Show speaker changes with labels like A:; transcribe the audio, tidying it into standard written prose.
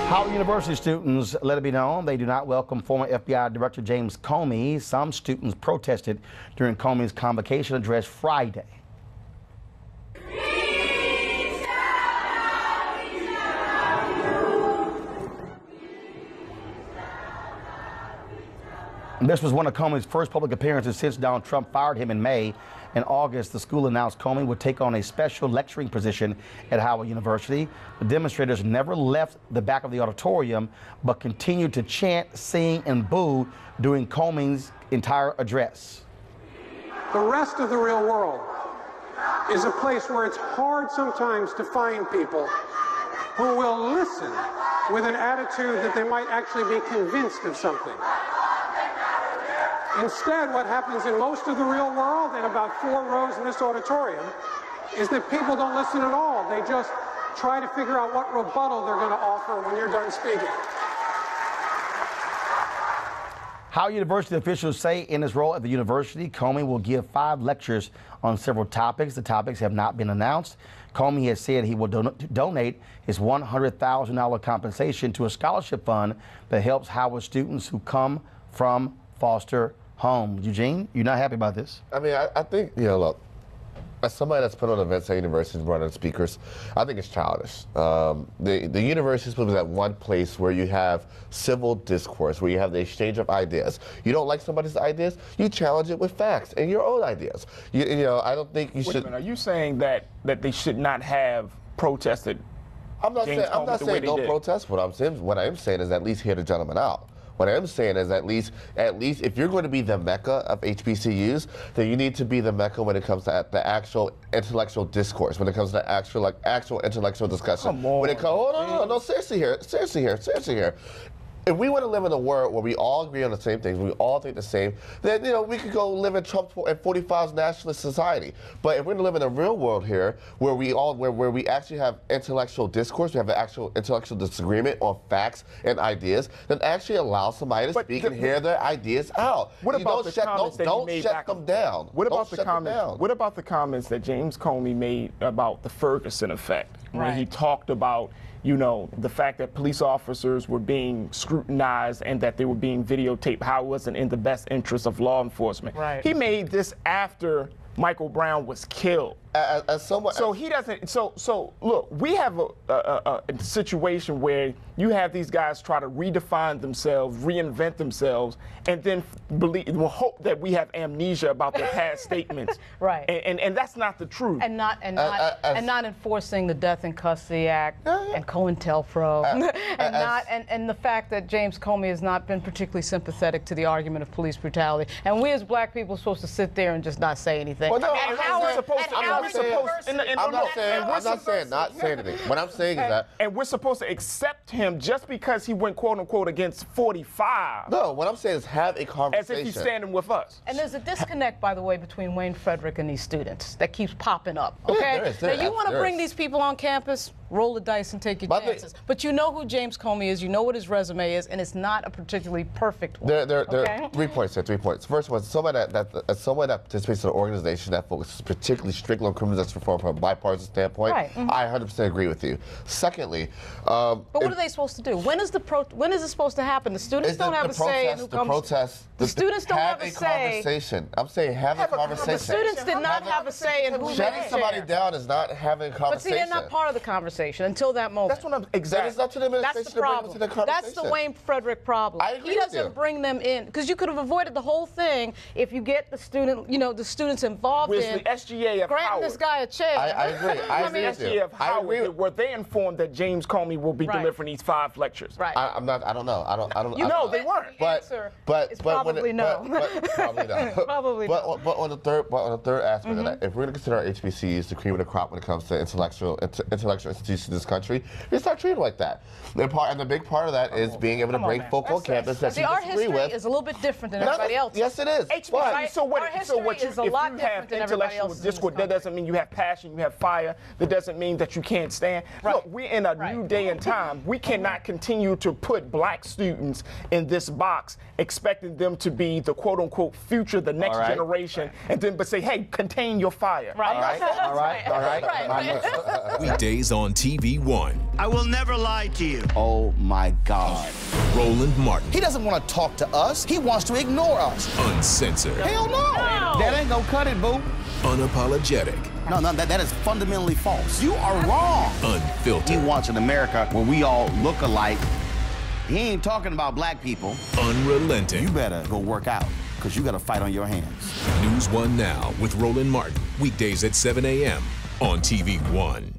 A: Howard University students let it be known they do not welcome former FBI Director James Comey. Some students protested during Comey's convocation address Friday. This was one of Comey's first public appearances since Donald Trump fired him in May. In August, the school announced Comey would take on a special lecturing position at Howard University. The demonstrators never left the back of the auditorium, but continued to chant, sing, and boo during Comey's entire address.
B: The rest of the real world is a place where it's hard sometimes to find people who will listen with an attitude that they might actually be convinced of something. Instead, what happens in most of the real world, in about 4 rows in this auditorium, is that people don't listen at all. They just try to figure out what rebuttal they're going to offer when you're done speaking.
A: Howard University officials say in his role at the university, Comey will give 5 lectures on several topics. The topics have not been announced. Comey has said he will donate his $100,000 compensation to a scholarship fund that helps Howard students who come from foster homes. Eugene, you're not happy about this?
C: I mean, I think, look, as somebody that's put on events at universities, running speakers, I think it's childish. The university is supposed to be that one place where you have civil discourse, where you have the exchange of ideas. You don't like somebody's ideas, you challenge it with facts and your own ideas. I don't think you should.
D: Are you saying that they should not have protested?
C: I'm not saying don't protest. What I am saying is at least hear the gentleman out. What I'm saying is at least if you're going to be the mecca of HBCUs, then you need to be the mecca when it comes to the actual intellectual discourse, when it comes to actual intellectual discussion.
D: Come on.
C: When it comes, no, seriously here. If we want to live in a world where we all agree on the same things, we all think the same, then we could go live in Trump and 45's nationalist society. But if we're going to live in a real world here, where we actually have intellectual discourse, we have an actual intellectual disagreement on facts and ideas, then actually allow somebody to speak and hear their ideas out.
D: What about the comments that you made back?
C: Don't shut them down.
D: What about the comments? What about the comments that James Comey made about the Ferguson effect, where he talked about the fact that police officers were being scrutinized and that they were being videotaped, how it wasn't in the best interest of law enforcement.
E: Right.
D: He made this after Michael Brown was killed. So he doesn't. So look, we have a situation where you have these guys try to redefine themselves, reinvent themselves, and then hope that we have amnesia about their past statements.
E: Right.
D: And that's not the truth.
E: And not enforcing the Death in Custody Act and COINTELPRO, and the fact that James Comey has not been particularly sympathetic to the argument of police brutality, and we as black people are supposed to sit there and just not say anything.
C: Well, no,
E: I'm
C: not saying not say anything. What I'm saying is that,
D: and we're supposed to accept him just because he went quote unquote against 45.
C: No, what I'm saying is have a conversation.
D: As if he's standing with us.
E: And there's a disconnect, by the way, between Wayne Frederick and these students that keeps popping up. Okay,
C: there
E: now you want to bring these people on campus, roll the dice and take your chances. But you know who James Comey is, you know what his resume is, and it's not a particularly perfect one.
C: There are 3 points here, 3 points. First one, someone that participates in an organization that focuses particularly strictly on criminal justice reform from a bipartisan standpoint, I 100% agree with you. Secondly,
E: but what are they supposed to do? When is it supposed to happen? The students don't have a say in who comes. The students don't have a say.
C: Conversation. I'm saying have a conversation.
E: The students did not have a say in who.
C: Shutting somebody down is not having a conversation.
E: But see, they're not part of the conversation until that moment.
D: That's what I'm exactly.
C: It's up to the administration
E: That's the problem.
C: to bring them to the conversation.
E: That's the Wayne Frederick problem.
C: I agree
E: He doesn't bring them in because you could have avoided the whole thing if you get the students involved in
D: the SGA of
E: granting
D: Howard.
E: this guy a chair.
C: I agree. I agree with you.
D: SGA of Howard, were they informed that James Comey will be delivering these 5 lectures?
E: Right.
C: I'm not. I don't know. I don't.
D: You know they weren't.
E: It's probably no.
C: Probably not.
E: Probably
C: but on the third aspect of that, if we're going to consider our HBCUs the cream of the crop when it comes to intellectual institutions in this country, we start treating like that. And the big part of that is being able to bring folk on campus that you
E: our
C: disagree
E: history
C: with.
E: is a little bit different than everybody else.
C: Yes, it is.
D: So what?
E: Our history is a lot different than everybody else's.
D: Discourse, that doesn't doesn't mean you have passion, you have fire. That doesn't mean that you can't stand. Right. Look, we're in a new day and time. We cannot continue to put black students in this box, expecting them to be the quote-unquote future, the next generation, and then but say, hey, contain your fire.
A: Right. All right.
F: Weekdays on TV One.
G: I will never lie to you.
A: Oh my God.
F: Roland Martin.
A: He doesn't want to talk to us. He wants to ignore us.
F: Uncensored.
A: Hell no. That ain't gonna cut it, boo.
F: Unapologetic.
A: No, that is fundamentally false. You are wrong.
F: Unfiltered.
A: He wants an America where we all look alike. He ain't talking about black people.
F: Unrelenting.
A: You better go work out, because you got a fight on your hands.
F: NewsOne Now with Roland Martin. Weekdays at 7 a.m. on TV One.